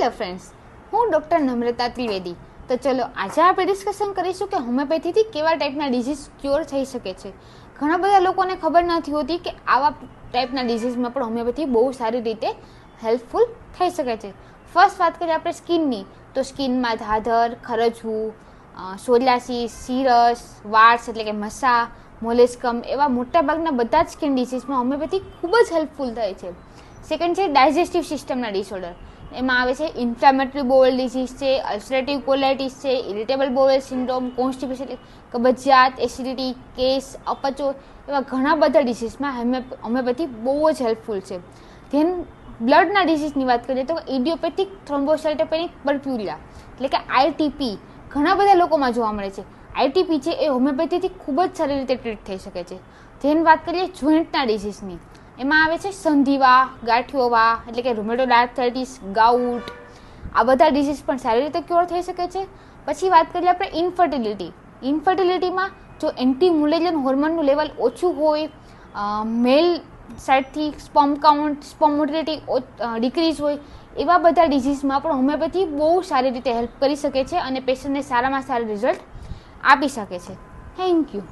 Hello friends, હું doctor નમ્રતા ત્રિવેદી. તો ચલો આજે આપણે ડિસ્કશન કરીશું કે હોમિયોપેથીથી કેવા ટાઈપના ડિઝીઝ ક્યોર થઈ શકે છે. ઘણા બધા લોકોને ખબર નથી હોતી કે આવા ટાઈપના ડિઝીઝમાં પણ હોમિયોપેથી બહુ સારી રીતે હેલ્પફુલ થઈ શકે છે. ફર્સ્ટ વાત કરીએ આપણે સ્કિનની, તો સ્કિનમાં ધાધર, ખરજવું, સોરિયાસિસ, સિરસ, વાર્સ એટલે કે મસા, મોલેસ્કમ એવા મોટાભાગના બધા જ સ્કિન ડિઝીઝમાં હોમિયોપેથી ખૂબ જ હેલ્પફુલ થાય છે. સેકન્ડ છે ડાયજેસ્ટિવ સિસ્ટમના ડિસઓર્ડર. એમાં આવે છે ઇન્ફ્લામેટરી બોવેલ ડિઝીઝ છે, અલ્સરેટિવ કોલાઇટિસ છે, ઇરિટેબલ બોવેલ સિન્ડ્રોમ, કોન્સ્ટિપેશન એટલે કબજિયાત, એસિડિટી, કેસ, અપચો એવા ઘણા બધા ડિઝીઝમાં હોમિયોપેથી બહુ જ હેલ્પફુલ છે. ધેન બ્લડના ડિઝીઝની વાત કરીએ તો ઇડિયોપેથિક થ્રોમ્બોસાઇટોપેનિક પર્ફ્યુરિયા એટલે કે આઈટીપી ઘણા બધા લોકોમાં જોવા મળે છે. આઈટીપી છે એ હોમિયોપેથીથી ખૂબ જ સારી રીતે ટ્રીટ થઈ શકે છે. ધેન વાત કરીએ જોઈન્ટના ડિઝીઝની, એમાં આવે છે સંધિવા, ગાંઠિયોવા એટલે કે રૂમેટોઇડ આર્થરાઇટિસ, ગાઉટ, આ બધા ડિઝીઝ પણ સારી રીતે ક્યોર થઈ શકે છે. પછી વાત કરીએ આપણે ઇન્ફર્ટિલિટીમાં જો એન્ટી મુલેરિયન હોર્મોનનું લેવલ ઓછું હોય, મેલ સાઇડથી sperm count, sperm motility decrease હોય, એવા બધા ડિઝીઝમાં પણ હોમિયોપેથી બહુ સારી રીતે હેલ્પ કરી શકે છે અને પેશન્ટને સારામાં સારા રિઝલ્ટ આપી શકે છે. Thank you.